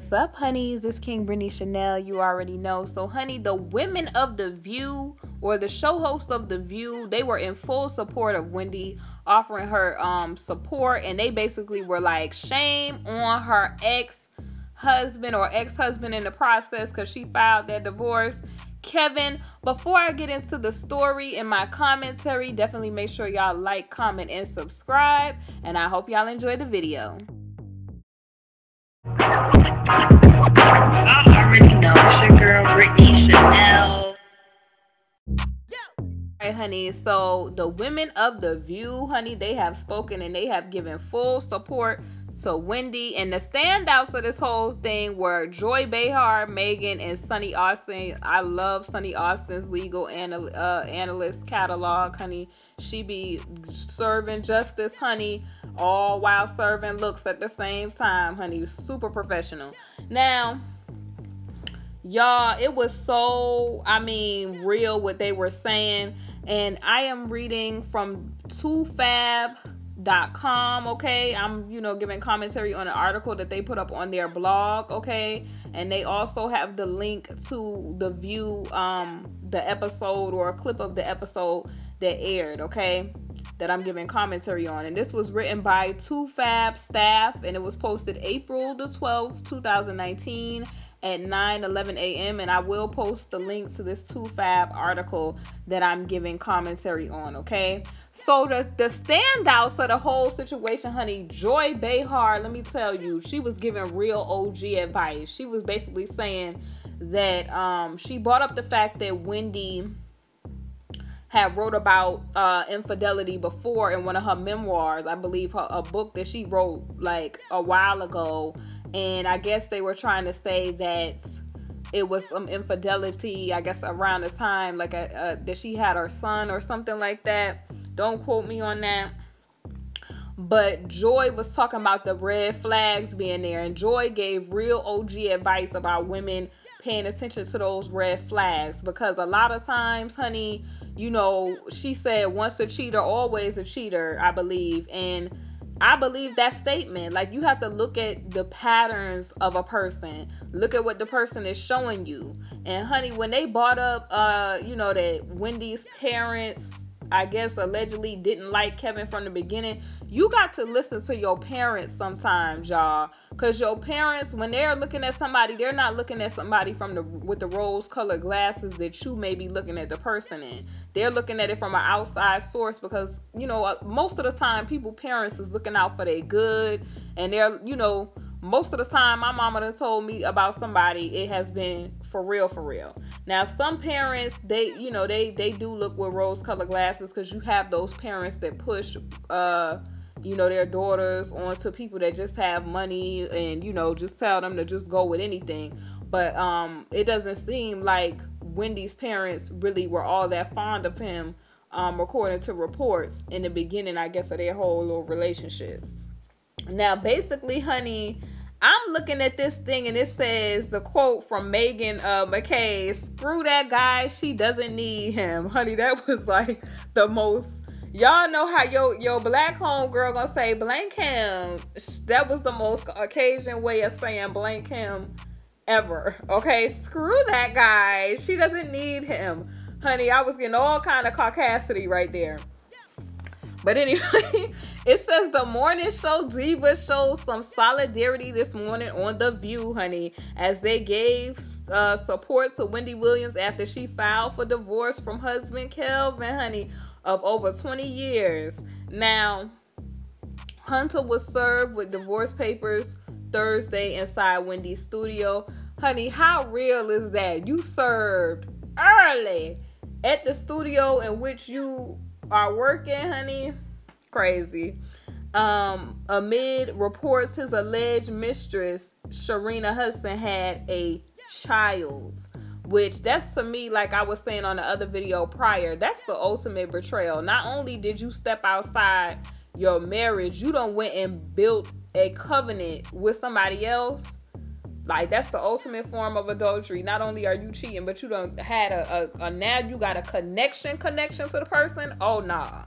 What's up, honeys? It's KingBritneyChanel. You already know. So, honey, the women of The View, or the show host of The View, they were in full support of Wendy, offering her support, and they basically were like, shame on her ex-husband or ex-husband in the process, because she filed that divorce. Kevin, before I get into the story and my commentary, definitely make sure y'all like, comment, and subscribe, and I hope y'all enjoy the video. I already know it's your girl Britney Chanel. Alright, honey, so the women of The View, honey, they have spoken and they have given full support to Wendy, and the standouts of this whole thing were Joy Behar, Megan, and Sunny Austin. I love Sunny Austin's legal analyst catalog, honey. She be serving justice, honey, all while serving looks at the same time, honey. Super professional. Now, y'all, it was so, real what they were saying, and I am reading from 2fab.com, okay? I'm, giving commentary on an article that they put up on their blog, okay? And they also have the link to The View, the episode, or a clip of the episode that aired, okay? That I'm giving commentary on. And this was written by 2Fab staff, and it was posted April the 12th, 2019 at 9:11 a.m. And I will post the link to this 2Fab article that I'm giving commentary on, okay? So the standouts of the whole situation, honey, Joy Behar, let me tell you, she was giving real OG advice. She was basically saying that she brought up the fact that Wendy had wrote about infidelity before in one of her memoirs. I believe a book that she wrote like a while ago. And I guess they were trying to say that it was some infidelity, I guess, around the time, like that she had her son or something like that. Don't quote me on that. But Joy was talking about the red flags being there. And Joy gave real OG advice about women paying attention to those red flags. Because a lot of times, honey, she said once a cheater, always a cheater, I believe. And I believe that statement. Like, you have to look at the patterns of a person. Look at what the person is showing you. And, honey, when they brought up, that Wendy's parents, I guess, allegedly didn't like Kevin from the beginning, you got to listen to your parents sometimes, y'all. Because your parents, when they're looking at somebody, they're not looking at somebody with the rose-colored glasses that you may be looking at the person in. They're looking at it from an outside source because, most of the time, parents is looking out for their good. And they're, most of the time, my mama done told me about somebody, it has been for real, for real. Now, some parents, they do look with rose-colored glasses because you have those parents that push, their daughters onto people that just have money and, just tell them to just go with anything. But it doesn't seem like Wendy's parents really were all that fond of him, according to reports in the beginning, I guess, of their whole little relationship. Now, basically, honey, I'm looking at this thing and it says, the quote from Megan McKay, "Screw that guy, she doesn't need him." Honey, that was like the most, y'all know how your black homegirl gonna say blank him. That was the most Caucasian way of saying blank him ever. Okay, screw that guy, she doesn't need him. Honey, I was getting all kind of caucasity right there. But anyway, it says the morning show diva showed some solidarity this morning on The View, honey, as they gave support to Wendy Williams after she filed for divorce from husband Kelvin, honey, of over 20 years. Now, Hunter was served with divorce papers Thursday inside Wendy's studio. Honey, how real is that? You served early at the studio in which you are working, honey. Crazy. Amid reports his alleged mistress, Sharina Hudson, had a child. Which, that's to me, like I was saying on the other video prior, that's the ultimate betrayal. Not only did you step outside your marriage, you done went and built a covenant with somebody else. Like, that's the ultimate form of adultery. Not only are you cheating, but you done had now you got a connection to the person. Oh, nah.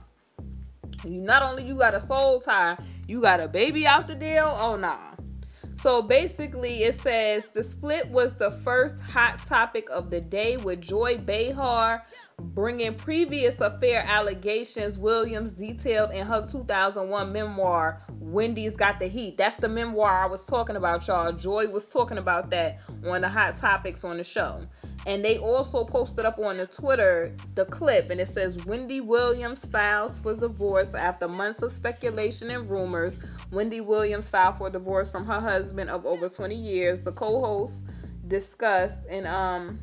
Not only you got a soul tie, you got a baby out the deal. Oh, nah. So basically it says the split was the first hot topic of the day, with Joy Behar bringing previous affair allegations Williams detailed in her 2001 memoir, Wendy's Got the Heat. That's the memoir I was talking about, y'all. Joy was talking about that on the hot topics on the show. And they also posted up on the Twitter the clip, and it says, Wendy Williams files for divorce after months of speculation and rumors. Wendy Williams filed for divorce from her husband of over 20 years. The co-hosts discussed and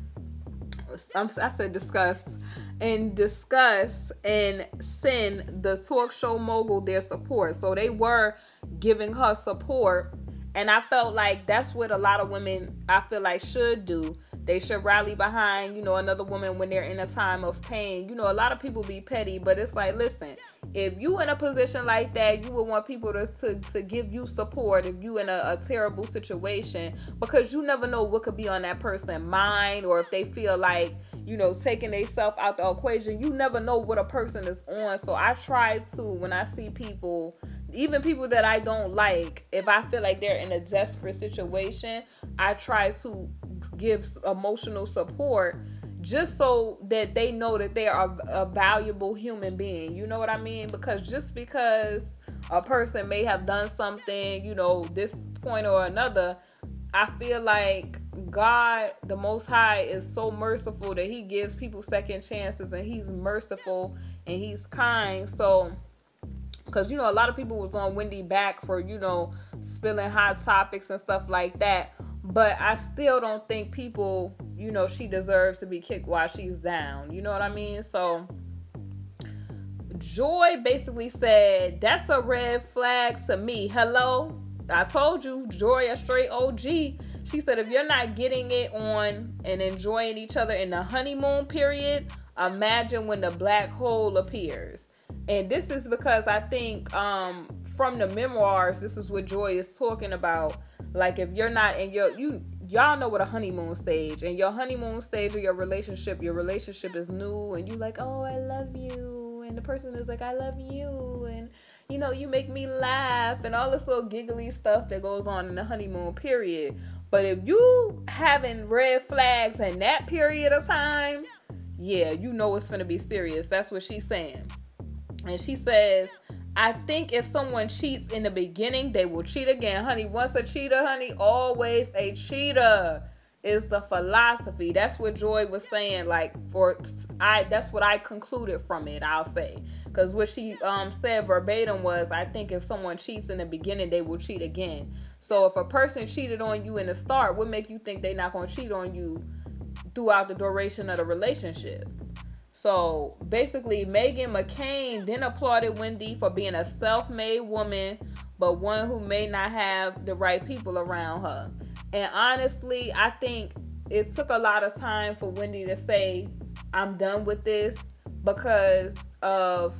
discuss and send the talk show mogul their support. So they were giving her support, and I felt like that's what a lot of women, I feel like, should do. They should rally behind, another woman when they're in a time of pain. A lot of people be petty, but it's like, listen, if you in a position like that, you would want people to give you support if you in a terrible situation, because you never know what could be on that person's mind, or if they feel like, taking themselves out the equation. You never know what a person is on. So I try to, when I see people, even people that I don't like, if I feel like they're in a desperate situation, I try to give emotional support, just so that they know that they are a valuable human being. You know what I mean? Because just because a person may have done something, this point or another, I feel like God, the Most High, is so merciful that he gives people second chances, and he's merciful and he's kind. So, because, a lot of people was on Wendy back for, spilling hot topics and stuff like that. But I still don't think people, she deserves to be kicked while she's down. You know what I mean? So Joy basically said, that's a red flag to me. Hello? I told you, Joy, a straight OG. She said, if you're not getting it on and enjoying each other in the honeymoon period, imagine when the black hole appears. And this is because I think from the memoirs, this is what Joy is talking about. Like, if you're not in y'all know what a honeymoon stage, and your honeymoon stage of your relationship is new, and you like, oh, I love you, and the person is like, I love you, and you make me laugh, and all this little giggly stuff that goes on in the honeymoon period. But if you having red flags in that period of time, yeah, it's gonna be serious. That's what she's saying. And she says, I think if someone cheats in the beginning, they will cheat again. Honey, once a cheater, honey, always a cheater is the philosophy. That's what Joy was saying. That's what I concluded from it, I'll say. Because what she said verbatim was, I think if someone cheats in the beginning, they will cheat again. So if a person cheated on you in the start, what make you think they're not going to cheat on you throughout the duration of the relationship? So basically, Meghan McCain then applauded Wendy for being a self-made woman, but one who may not have the right people around her. And honestly, I think it took a lot of time for Wendy to say, I'm done with this, because of,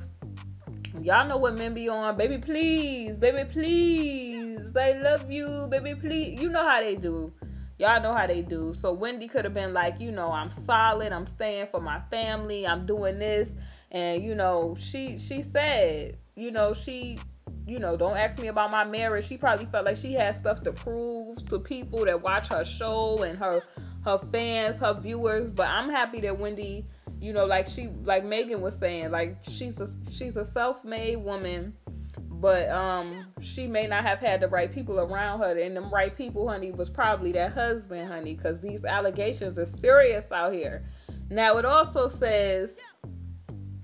y'all know what men be on, baby please, I love you, baby please. You know how they do. Y'all know how they do. So Wendy could have been like, I'm solid, I'm staying for my family, I'm doing this. And, she said, don't ask me about my marriage. She probably felt like she had stuff to prove to people that watch her show and her fans, her viewers. But I'm happy that Wendy, like Meghan was saying, like she's a self-made woman, but she may not have had the right people around her. And them right people, honey, was probably that husband, honey, because these allegations are serious out here. Now it also says,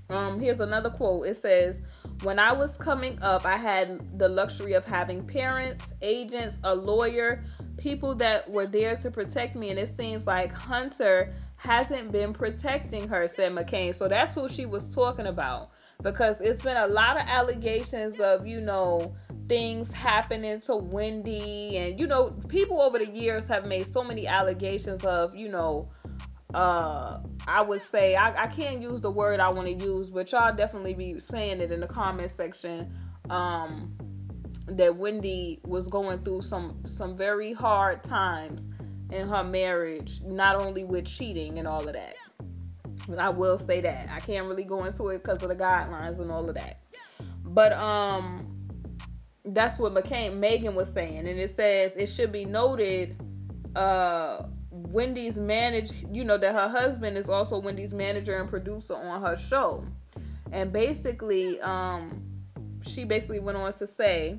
here's another quote. It says, when I was coming up, I had the luxury of having parents, agents, a lawyer, people that were there to protect me. And it seems like Hunter hasn't been protecting her, said McCain. So that's who she was talking about. Because it's been a lot of allegations of, things happening to Wendy. And, people over the years have made so many allegations of, I would say, I can't use the word I want to use, but y'all definitely be saying it in the comment section, that Wendy was going through some very hard times in her marriage, not only with cheating and all of that. But I will say that. I can't really go into it because of the guidelines and all of that. But that's what Megan was saying. And it says, it should be noted, Wendy's that her husband is also Wendy's manager and producer on her show. And basically, she basically went on to say,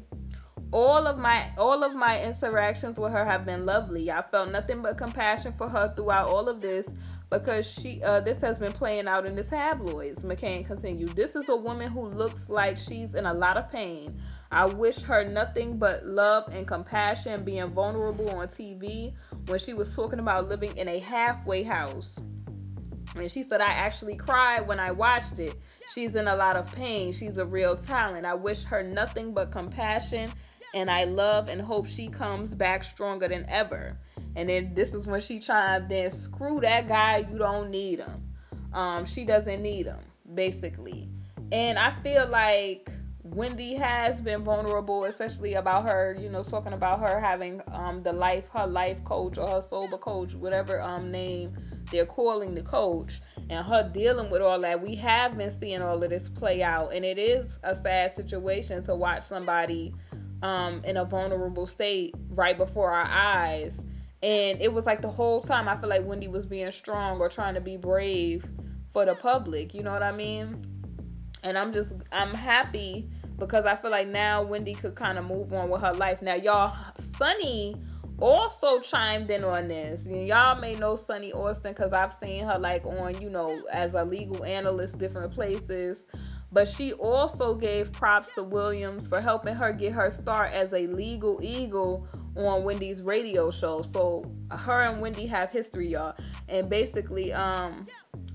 all of my interactions with her have been lovely. I felt nothing but compassion for her throughout all of this, because this has been playing out in the tabloids. McCain continued, this is a woman who looks like she's in a lot of pain. I wish her nothing but love and compassion, being vulnerable on TV when she was talking about living in a halfway house. And she said, I actually cried when I watched it. She's in a lot of pain. She's a real talent. I wish her nothing but compassion, and I love and hope she comes back stronger than ever. And then this is when she chimed in, screw that guy, you don't need him. She doesn't need him, basically. And I feel like Wendy has been vulnerable, especially about her, talking about her having her life coach or her sober coach, whatever name they're calling the coach, and her dealing with all that. We have been seeing all of this play out, and it is a sad situation to watch somebody in a vulnerable state right before our eyes. And it was like the whole time I feel like Wendy was being strong or trying to be brave for the public, you know what I mean? And I'm happy, because I feel like now Wendy could kind of move on with her life. Now, y'all, Sunny also chimed in on this. Y'all may know Sunny Austin, because I've seen her like on, as a legal analyst, different places. But she also gave props to Williams for helping her get her start as a legal eagle on Wendy's radio show. So her and Wendy have history, y'all. And basically,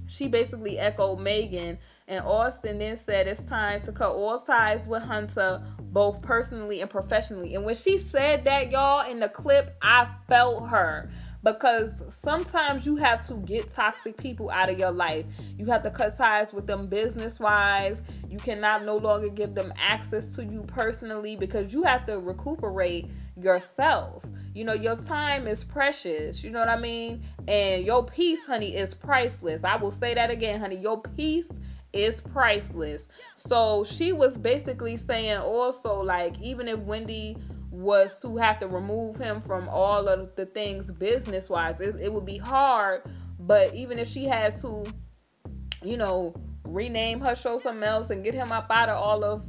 she basically echoed Megan. And Austin then said it's time to cut all ties with Hunter, both personally and professionally. And when she said that, y'all, in the clip, I felt her. Because sometimes you have to get toxic people out of your life. You have to cut ties with them business-wise. You cannot no longer give them access to you personally, because you have to recuperate yourself. Your time is precious. You know what I mean? And your peace, honey, is priceless. I will say that again, honey. Your peace is priceless. So she was basically saying also, like, even if Wendy was to have to remove him from all of the things business-wise, it would be hard. But even if she had to, rename her show something else and get him up out of all of,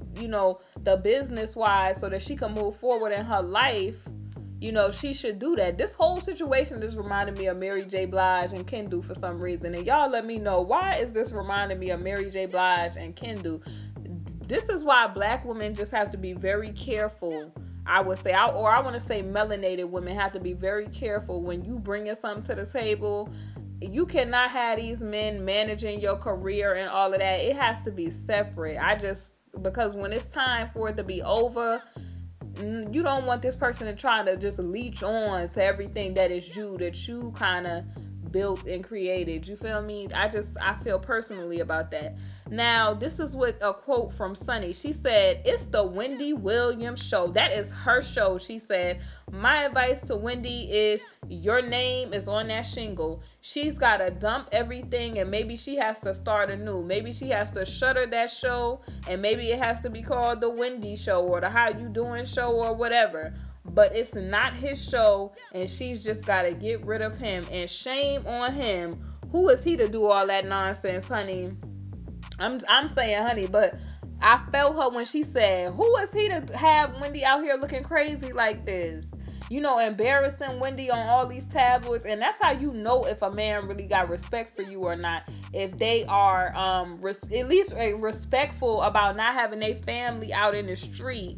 the business-wise, so that she can move forward in her life, she should do that. This whole situation is reminding me of Mary J. Blige and Kendu for some reason. And y'all let me know, why is this reminding me of Mary J. Blige and Kendu? This is why black women just have to be very careful, I would say, I want to say melanated women have to be very careful when you bringing something to the table. You cannot have these men managing your career and all of that. It has to be separate. Because when it's time for it to be over, you don't want this person to try to just leech on to everything that is you, that you kind of built and created. You feel me? I feel personally about that. Now, this is what a quote from Sunny. She said, it's the Wendy Williams show. That is her show. She said, my advice to Wendy is your name is on that shingle. She's got to dump everything, and maybe she has to start anew. Maybe she has to shutter that show, and maybe it has to be called the Wendy show or the How You Doing show or whatever. But it's not his show, and she's just got to get rid of him. And shame on him. Who is he to do all that nonsense, honey? I'm saying, honey, but I felt her when she said, who is he to have Wendy out here looking crazy like this? Embarrassing Wendy on all these tabloids. And that's how you know if a man really got respect for you or not. If they are at least respectful about not having their family out in the street,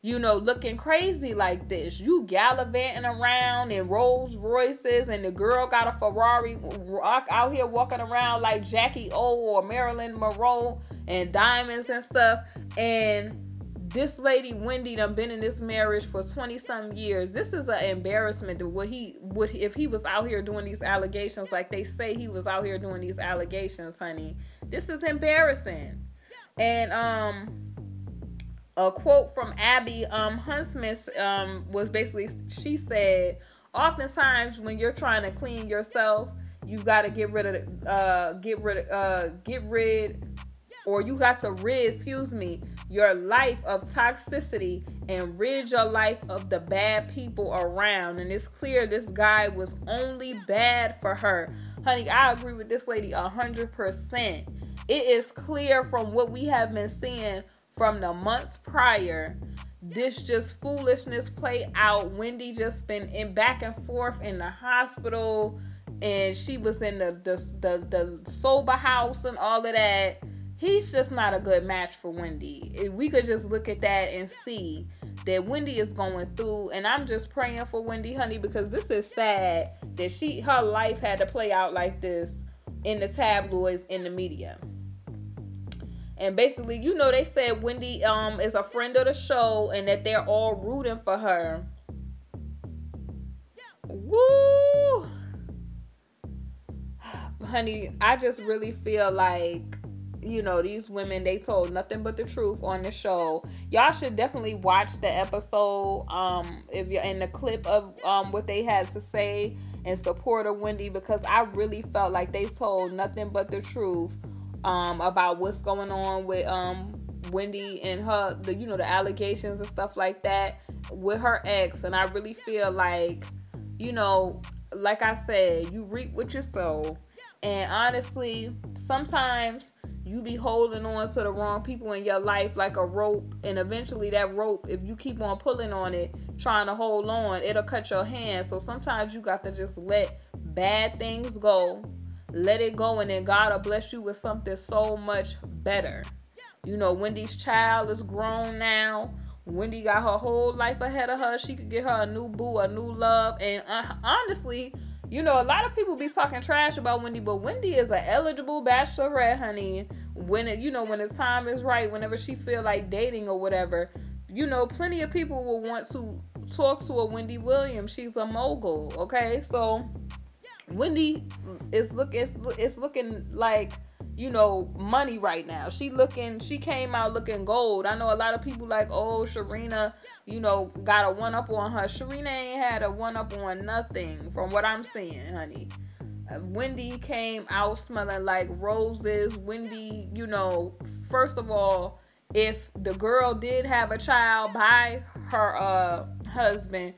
looking crazy like this. You gallivanting around in Rolls Royces, and the girl got a Ferrari out here walking around like Jackie O or Marilyn Monroe and diamonds and stuff. And this lady, Wendy, done been in this marriage for 20-some years. This is an embarrassment to if he was out here doing these allegations like they say he was out here doing these allegations, honey. This is embarrassing. And, a quote from Abby Huntsman was basically, she said, oftentimes when you're trying to clean yourself, you've got to get rid or you got to rid, your life of toxicity and rid your life of the bad people around. And it's clear this guy was only bad for her. Honey, I agree with this lady 100%. It is clear from what we have been seeing from the months prior. This just foolishness play out. Wendy just been in back and forth in the hospital, and she was in the sober house and all of that. He's just not a good match for Wendy. If we could just look at that and see that Wendy is going through, and I'm just praying for Wendy, honey, because this is sad that her life had to play out like this in the tabloids, in the media. And basically, you know, they said Wendy is a friend of the show and that they're all rooting for her. Woo! Honey, I just really feel like, you know, these women, they told nothing but the truth on the show. Y'all should definitely watch the episode if you're in the clip of what they had to say in support of Wendy, because I really felt like they told nothing but the truth about what's going on with Wendy and her, the allegations and stuff like that with her ex. And I really feel like, you know, like I said, you reap what you sow. And honestly, sometimes you be holding on to the wrong people in your life like a rope, and eventually that rope, if you keep on pulling on it, trying to hold on, it'll cut your hand. So sometimes you got to just let bad things go. Let it go, and then God will bless you with something so much better. You know, Wendy's child is grown now. Wendy got her whole life ahead of her. She could get her a new boo, a new love. And honestly, you know, a lot of people be talking trash about Wendy, but Wendy is an eligible bachelorette, honey. When the time is right, whenever she feel like dating or whatever, you know, plenty of people will want to talk to a Wendy Williams. She's a mogul, okay? So Wendy is looking like, you know, money right now. She came out looking gold. I know a lot of people like, oh, Sharina, you know, got a one-up on her. Sharina ain't had a one-up on nothing from what I'm seeing, honey. Wendy came out smelling like roses. Wendy, you know, first of all, if the girl did have a child by her husband,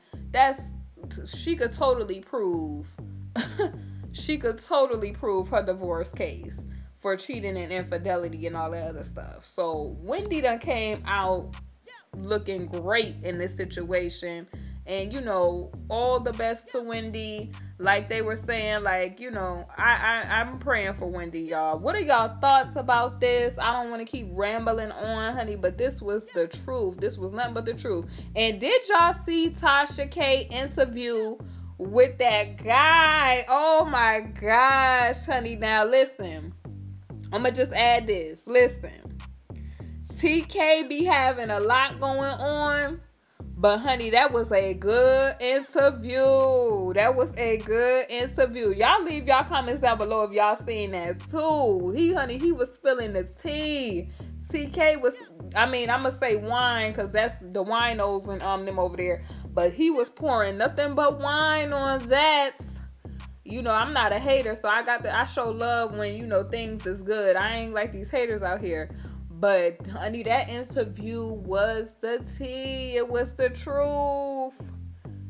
she could totally prove her divorce case for cheating and infidelity and all that other stuff. So Wendy done came out looking great in this situation. And, you know, all the best to Wendy. Like they were saying, like, you know, I'm praying for Wendy, y'all. What are y'all thoughts about this? I don't want to keep rambling on, honey, but this was the truth. This was nothing but the truth. And did y'all see Tasha K interview with that guy? Oh my gosh, honey. Now listen, I'm gonna just add this. Listen, TK be having a lot going on, but honey, that was a good interview. Y'all leave y'all comments down below if y'all seen that too. He was spilling the tea. TK was, I'm gonna say wine, because that's the winos and them over there. But he was pouring nothing but wine on that. You know, I'm not a hater, so I show love when, you know, things is good. I ain't like these haters out here. But honey, that interview was the tea. It was the truth.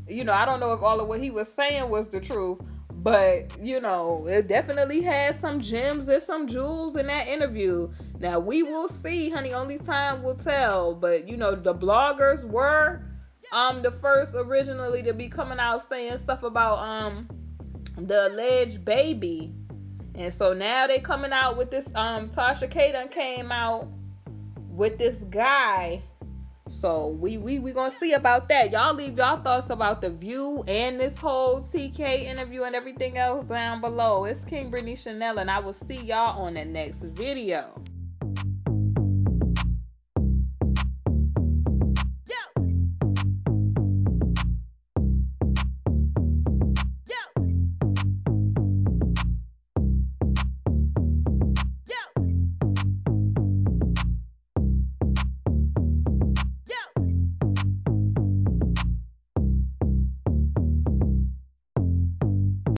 You know, I don't know if all of what he was saying was the truth, but, you know, it definitely had some gems and some jewels in that interview. Now, we will see, honey. Only time will tell. But, you know, the bloggers were the first originally to be coming out saying stuff about the alleged baby. And so now they coming out with this, Tasha K done came out with this guy. So we gonna see about that. Y'all leave y'all thoughts about the View and this whole TK interview and everything else down below. It's KingBritneyChanel, and I will see y'all on the next video.